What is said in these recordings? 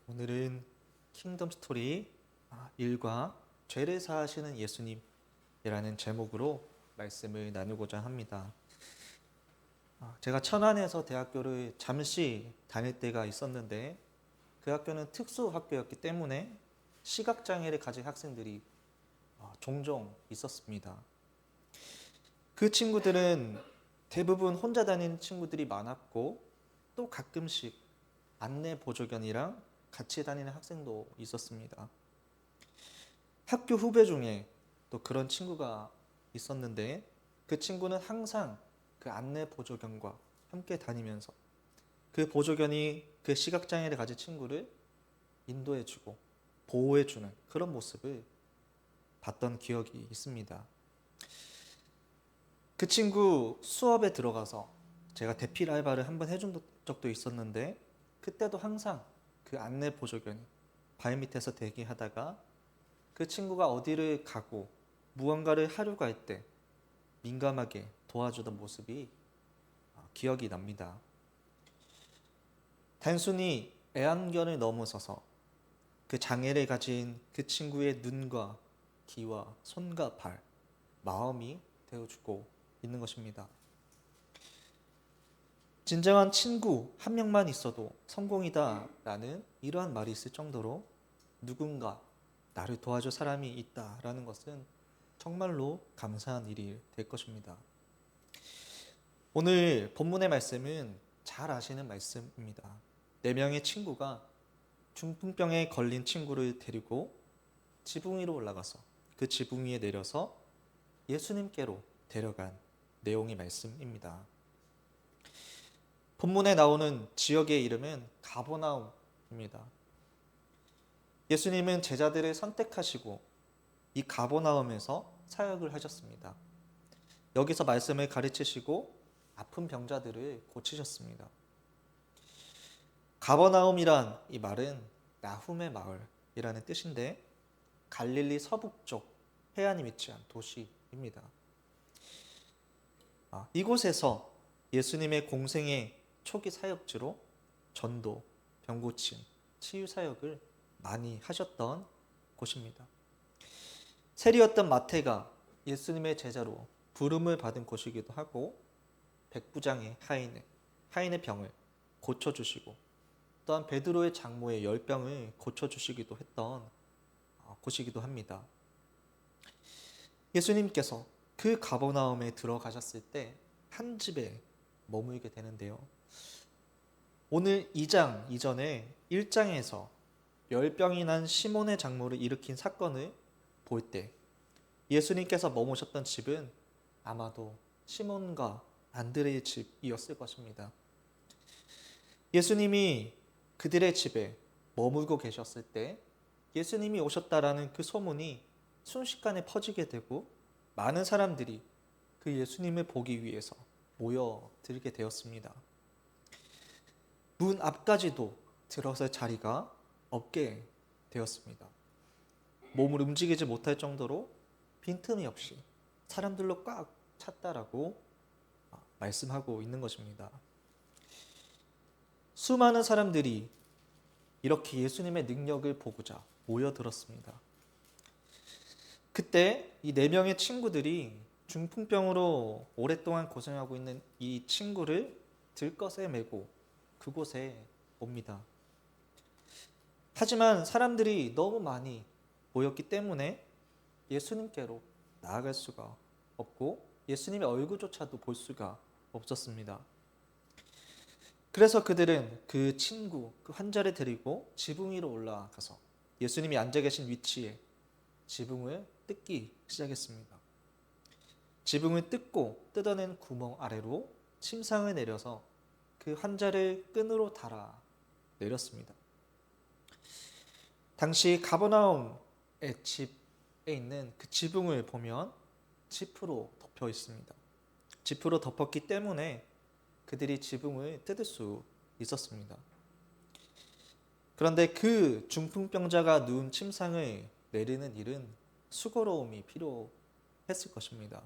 오늘은 킹덤 스토리 1과 죄를 사하시는 예수님이라는 제목으로 말씀을 나누고자 합니다. 제가 천안에서 대학교를 잠시 다닐 때가 있었는데 그 학교는 특수 학교였기 때문에 시각장애를 가진 학생들이 종종 있었습니다. 그 친구들은 대부분 혼자 다니는 친구들이 많았고 또 가끔씩 안내 보조견이랑 같이 다니는 학생도 있었습니다. 학교 후배 중에 또 그런 친구가 있었는데 그 친구는 항상 그 안내 보조견과 함께 다니면서 그 보조견이 그 시각장애를 가진 친구를 인도해주고 보호해주는 그런 모습을 봤던 기억이 있습니다. 그 친구 수업에 들어가서 제가 대필 알바를 한번 해준 적도 있었는데 그때도 항상 그 안내 보조견이 발밑에서 대기하다가 그 친구가 어디를 가고 무언가를 하려고 할 때 민감하게 도와주던 모습이 기억이 납니다. 단순히 애완견을 넘어서서 그 장애를 가진 그 친구의 눈과 귀와 손과 발, 마음이 되어주고 있는 것입니다. 진정한 친구 한 명만 있어도 성공이다 라는 이러한 말이 있을 정도로 누군가 나를 도와줄 사람이 있다라는 것은 정말로 감사한 일이 될 것입니다. 오늘 본문의 말씀은 잘 아시는 말씀입니다. 4명의 친구가 중풍병에 걸린 친구를 데리고 지붕 위로 올라가서 그 지붕 위에 내려서 예수님께로 데려간 내용의 말씀입니다. 본문에 나오는 지역의 이름은 가버나움입니다. 예수님은 제자들을 선택하시고 이 가버나움에서 사역을 하셨습니다. 여기서 말씀을 가르치시고 아픈 병자들을 고치셨습니다. 가버나움이란 이 말은 나훔의 마을이라는 뜻인데 갈릴리 서북쪽 해안이 위치한 도시입니다. 이곳에서 예수님의 공생의 초기 사역지로 전도, 병고침, 치유 사역을 많이 하셨던 곳입니다. 세리였던 마태가 예수님의 제자로 부름을 받은 곳이기도 하고 백부장의 하인의 병을 고쳐주시고 또한 베드로의 장모의 열병을 고쳐주시기도 했던 곳이기도 합니다. 예수님께서 그 가버나움에 들어가셨을 때 한 집에 머물게 되는데요. 오늘 2장 이전에 1장에서 열병이 난 시몬의 장모를 일으킨 사건을 볼 때 예수님께서 머무셨던 집은 아마도 시몬과 안드레의 집이었을 것입니다. 예수님이 그들의 집에 머물고 계셨을 때 예수님이 오셨다라는 그 소문이 순식간에 퍼지게 되고 많은 사람들이 그 예수님을 보기 위해서 모여들게 되었습니다. 문 앞까지도 들어설 자리가 없게 되었습니다. 몸을 움직이지 못할 정도로 빈틈이 없이 사람들로 꽉 찼다라고 말씀하고 있는 것입니다. 수많은 사람들이 이렇게 예수님의 능력을 보고자 모여들었습니다. 그때 이 4명의 친구들이 중풍병으로 오랫동안 고생하고 있는 이 친구를 들것에 메고 그곳에 옵니다. 하지만 사람들이 너무 많이 모였기 때문에 예수님께로 나아갈 수가 없고 예수님의 얼굴조차도 볼 수가 없었습니다. 그래서 그들은 그 친구, 그 환자를 데리고 지붕 위로 올라가서 예수님이 앉아 계신 위치에 지붕을 뜯기 시작했습니다. 지붕을 뜯어낸 구멍 아래로 침상을 내려서 그 환자를 끈으로 달아 내렸습니다. 당시 가버나움의 집에 있는 그 지붕을 보면 지프로 덮여 있습니다. 지프로 덮었기 때문에 그들이 지붕을 뜯을 수 있었습니다. 그런데 그 중풍병자가 누운 침상을 내리는 일은 수고로움이 필요했을 것입니다.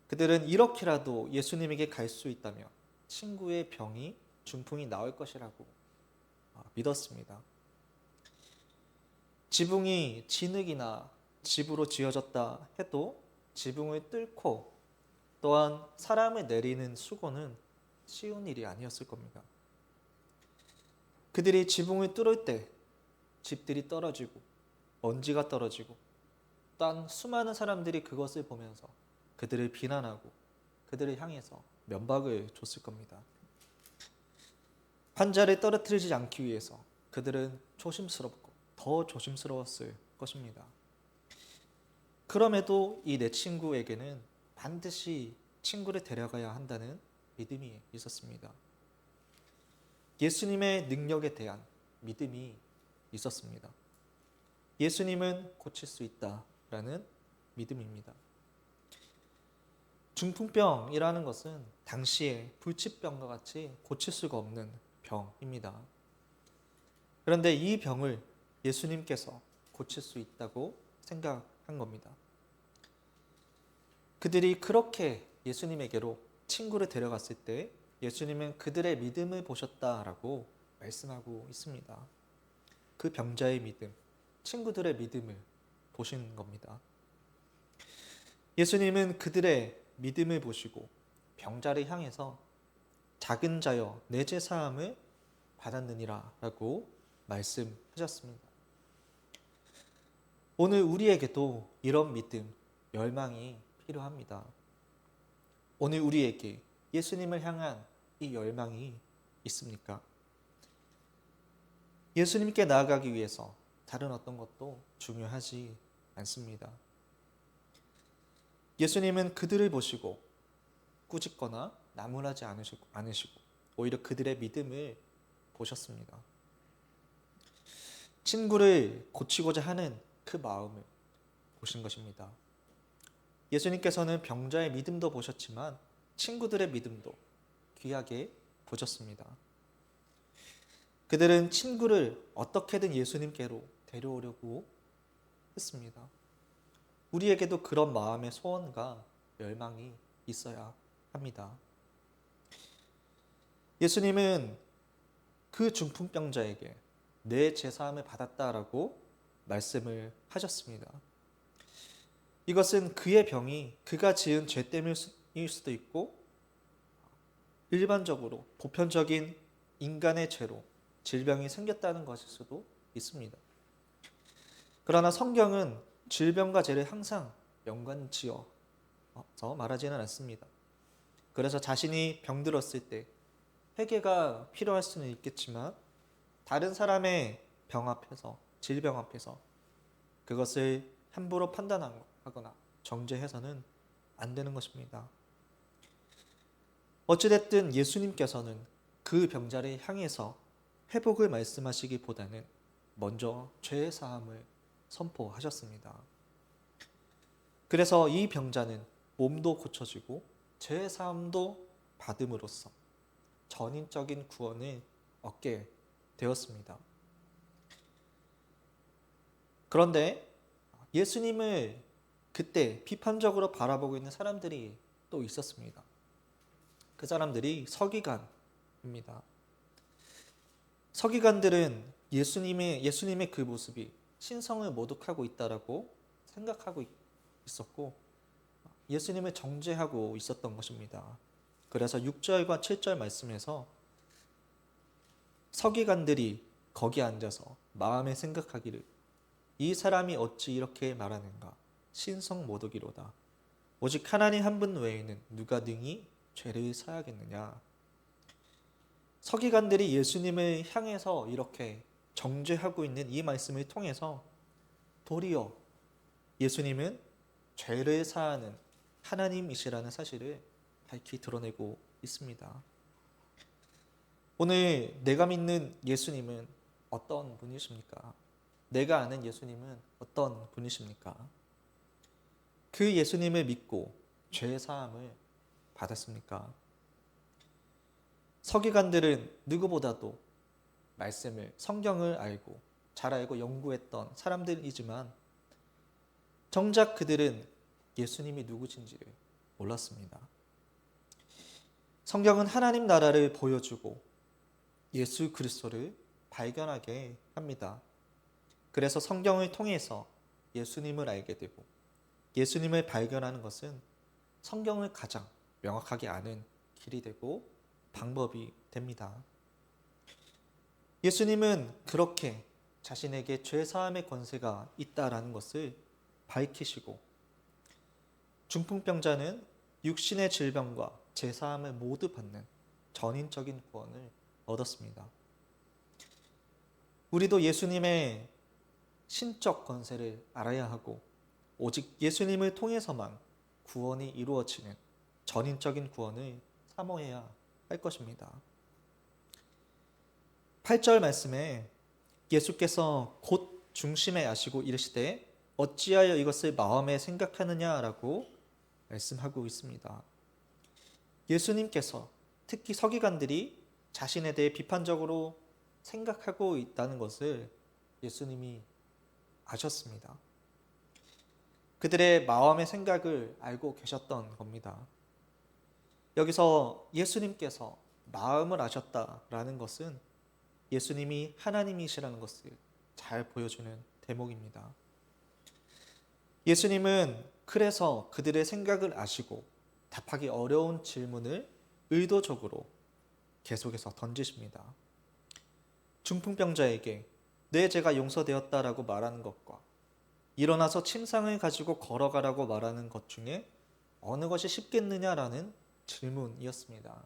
그들은 이렇게라도 예수님에게 갈 수 있다면 친구의 병이 중풍이 나을 것이라고 믿었습니다. 지붕이 진흙이나 집으로 지어졌다 해도 지붕을 뚫고 또한 사람을 내리는 수고는 쉬운 일이 아니었을 겁니다. 그들이 지붕을 뚫을 때 집들이 떨어지고 먼지가 떨어지고 또한 수많은 사람들이 그것을 보면서 그들을 비난하고 그들을 향해서 면박을 줬을 겁니다. 환자를 떨어뜨리지 않기 위해서 그들은 조심스럽고 더 조심스러웠을 것입니다. 그럼에도 이 내 친구에게는 반드시 친구를 데려가야 한다는 믿음이 있었습니다. 예수님의 능력에 대한 믿음이 있었습니다. 예수님은 고칠 수 있다라는 믿음입니다. 중풍병이라는 것은 당시에 불치병과 같이 고칠 수가 없는 병입니다. 그런데 이 병을 예수님께서 고칠 수 있다고 생각한 겁니다. 그들이 그렇게 예수님에게로 친구를 데려갔을 때 예수님은 그들의 믿음을 보셨다라고 말씀하고 있습니다. 그 병자의 믿음, 친구들의 믿음을 보신 겁니다. 예수님은 그들의 믿음을 보시고 병자를 향해서 작은 자여 내 죄 사함을 받았느니라 라고 말씀하셨습니다. 오늘 우리에게도 이런 믿음, 열망이 필요합니다. 오늘 우리에게 예수님을 향한 이 열망이 있습니까? 예수님께 나아가기 위해서 다른 어떤 것도 중요하지 않습니다. 예수님은 그들을 보시고 꾸짖거나 나무라지 않으시고 오히려 그들의 믿음을 보셨습니다. 친구를 고치고자 하는 그 마음을 보신 것입니다. 예수님께서는 병자의 믿음도 보셨지만 친구들의 믿음도 귀하게 보셨습니다. 그들은 친구를 어떻게든 예수님께로 데려오려고 했습니다. 우리에게도 그런 마음의 소원과 열망이 있어야 합니다. 예수님은 그 중풍병자에게 내 제사함을 받았다라고 말씀을 하셨습니다. 이것은 그의 병이 그가 지은 죄 때문일 수도 있고 일반적으로 보편적인 인간의 죄로 질병이 생겼다는 것일 수도 있습니다. 그러나 성경은 질병과 죄를 항상 연관지어서 말하지는 않습니다. 그래서 자신이 병들었을 때 회개가 필요할 수는 있겠지만 다른 사람의 병 앞에서 질병 앞에서 그것을 함부로 판단하거나 정죄해서는 안 되는 것입니다. 어찌됐든 예수님께서는 그 병자를 향해서 회복을 말씀하시기보다는 먼저 죄의 사함을 선포하셨습니다. 그래서 이 병자는 몸도 고쳐지고 죄의 사함도 받음으로써 전인적인 구원을 얻게 되었습니다. 그런데 예수님을 그때 비판적으로 바라보고 있는 사람들이 또 있었습니다. 그 사람들이 서기관입니다. 서기관들은 예수님의 그 모습이 신성을 모독하고 있다라고 생각하고 있었고 예수님을 정죄하고 있었던 것입니다. 그래서 6절과 7절 말씀에서 서기관들이 거기 앉아서 마음에 생각하기를 이 사람이 어찌 이렇게 말하는가 신성 모독이로다. 오직 하나님 한 분 외에는 누가 능히 죄를 사하겠느냐. 서기관들이 예수님을 향해서 이렇게 정죄하고 있는 이 말씀을 통해서 도리어 예수님은 죄를 사하는 하나님이시라는 사실을 밝히 드러내고 있습니다. 오늘 내가 믿는 예수님은 어떤 분이십니까? 내가 아는 예수님은 어떤 분이십니까? 그 예수님을 믿고 죄 사함을 받았습니까? 서기관들은 누구보다도 말씀을 성경을 알고 잘 알고 연구했던 사람들이지만 정작 그들은 예수님이 누구신지를 몰랐습니다. 성경은 하나님 나라를 보여주고 예수 그리스도를 발견하게 합니다. 그래서 성경을 통해서 예수님을 알게 되고 예수님을 발견하는 것은 성경을 가장 명확하게 아는 길이 되고 방법이 됩니다. 예수님은 그렇게 자신에게 죄사함의 권세가 있다라는 것을 밝히시고 중풍병자는 육신의 질병과 죄사함을 모두 받는 전인적인 구원을 얻었습니다. 우리도 예수님의 신적 권세를 알아야 하고 오직 예수님을 통해서만 구원이 이루어지는 전인적인 구원을 사모해야 할 것입니다. 8절 말씀에 예수께서 곧 중심에 아시고 이르시되 어찌하여 이것을 마음에 생각하느냐라고 말씀하고 있습니다. 예수님께서 특히 서기관들이 자신에 대해 비판적으로 생각하고 있다는 것을 예수님이 아셨습니다. 그들의 마음의 생각을 알고 계셨던 겁니다. 여기서 예수님께서 마음을 아셨다라는 것은 예수님이 하나님이시라는 것을 잘 보여주는 대목입니다. 예수님은 그래서 그들의 생각을 아시고 답하기 어려운 질문을 의도적으로 계속해서 던지십니다. 중풍병자에게 내 죄가 용서되었다라고 말하는 것과 일어나서 침상을 가지고 걸어가라고 말하는 것 중에 어느 것이 쉽겠느냐라는 질문이었습니다.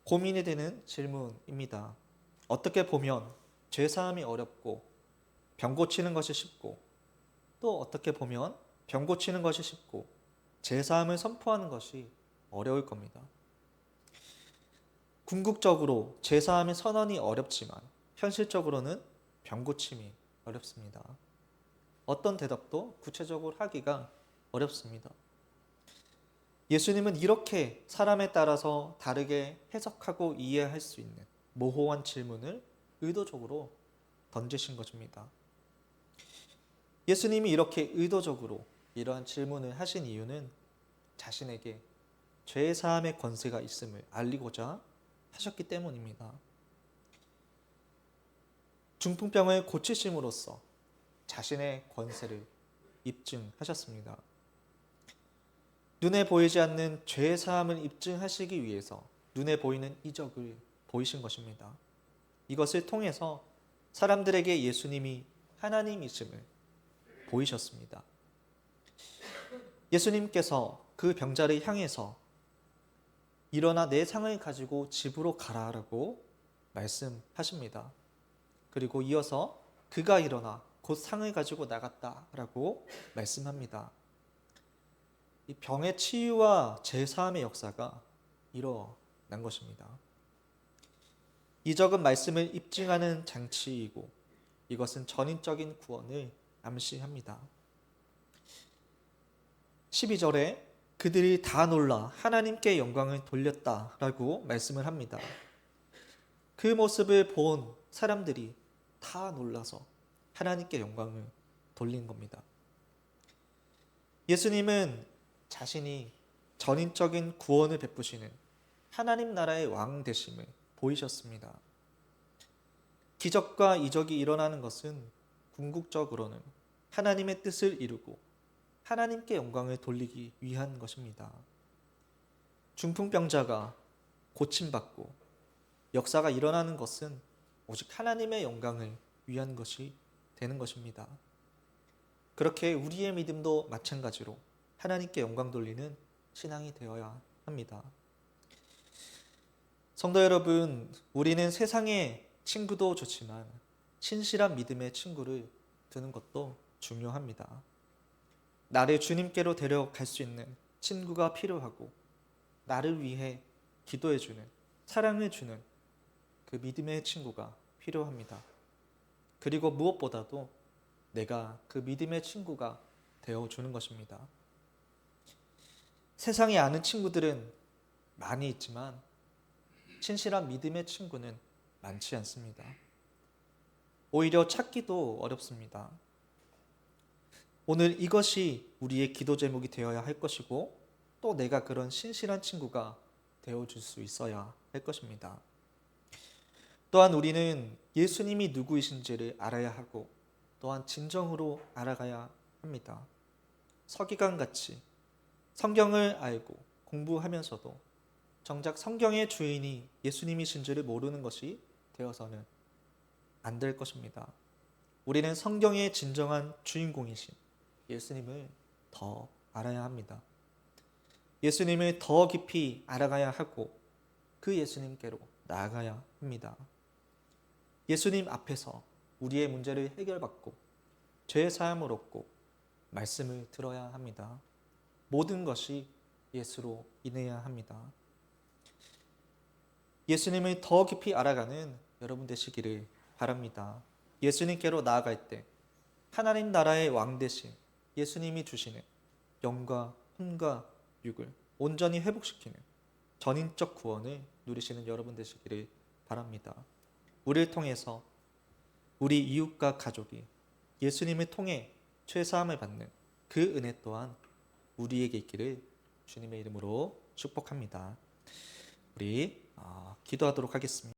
고민이 되는 질문입니다. 어떻게 보면 죄사함이 어렵고 병 고치는 것이 쉽고 또 어떻게 보면 병 고치는 것이 쉽고 죄사함을 선포하는 것이 어려울 겁니다. 궁극적으로 죄사함의 선언이 어렵지만 현실적으로는 병 고침이 어렵습니다. 어떤 대답도 구체적으로 하기가 어렵습니다. 예수님은 이렇게 사람에 따라서 다르게 해석하고 이해할 수 있는 모호한 질문을 의도적으로 던지신 것입니다. 예수님이 이렇게 의도적으로 이러한 질문을 하신 이유는 자신에게 죄 사함의 권세가 있음을 알리고자 하셨기 때문입니다. 중풍병을 고치심으로써 자신의 권세를 입증하셨습니다. 눈에 보이지 않는 죄 사함을 입증하시기 위해서 눈에 보이는 이적을 보이신 것입니다. 이것을 통해서 사람들에게 예수님이 하나님이심을 보이셨습니다. 예수님께서 그 병자를 향해서 일어나 내 상을 가지고 집으로 가라라고 말씀하십니다. 그리고 이어서 그가 일어나 곧 상을 가지고 나갔다라고 말씀합니다. 이 병의 치유와 재사함의 역사가 일어난 것입니다. 이적은 말씀을 입증하는 장치이고 이것은 전인적인 구원을 암시합니다. 12절에 그들이 다 놀라 하나님께 영광을 돌렸다라고 말씀을 합니다. 그 모습을 본 사람들이 다 놀라서 하나님께 영광을 돌린 겁니다. 예수님은 자신이 전인적인 구원을 베푸시는 하나님 나라의 왕 되심을 보이셨습니다. 기적과 이적이 일어나는 것은 궁극적으로는 하나님의 뜻을 이루고 하나님께 영광을 돌리기 위한 것입니다. 중풍병자가 고침받고 역사가 일어나는 것은 오직 하나님의 영광을 위한 것이 되는 것입니다. 그렇게 우리의 믿음도 마찬가지로 하나님께 영광 돌리는 신앙이 되어야 합니다. 성도 여러분, 우리는 세상의 친구도 좋지만 신실한 믿음의 친구를 두는 것도 중요합니다. 나를 주님께로 데려갈 수 있는 친구가 필요하고 나를 위해 기도해주는, 사랑을 주는 그 믿음의 친구가 필요합니다. 그리고 무엇보다도 내가 그 믿음의 친구가 되어주는 것입니다. 세상에 아는 친구들은 많이 있지만 신실한 믿음의 친구는 많지 않습니다. 오히려 찾기도 어렵습니다. 오늘 이것이 우리의 기도 제목이 되어야 할 것이고 또 내가 그런 신실한 친구가 되어줄 수 있어야 할 것입니다. 또한 우리는 예수님이 누구이신지를 알아야 하고 또한 진정으로 알아가야 합니다. 서기관 같이 성경을 알고 공부하면서도 정작 성경의 주인이 예수님이신지를 모르는 것이 되어서는 안 될 것입니다. 우리는 성경의 진정한 주인공이신 예수님을 더 알아야 합니다. 예수님을 더 깊이 알아가야 하고 그 예수님께로 나아가야 합니다. 예수님 앞에서 우리의 문제를 해결받고 죄의 사함을 얻고 말씀을 들어야 합니다. 모든 것이 예수로 인해야 합니다. 예수님을 더 깊이 알아가는 여러분 되시기를 바랍니다. 예수님께로 나아갈 때 하나님 나라의 왕 되신 예수님이 주시는 영과 혼과 육을 온전히 회복시키는 전인적 구원을 누리시는 여러분 되시기를 바랍니다. 우리를 통해서 우리 이웃과 가족이 예수님을 통해 죄사함을 받는 그 은혜 또한 우리에게 있기를 주님의 이름으로 축복합니다. 우리 기도하도록 하겠습니다.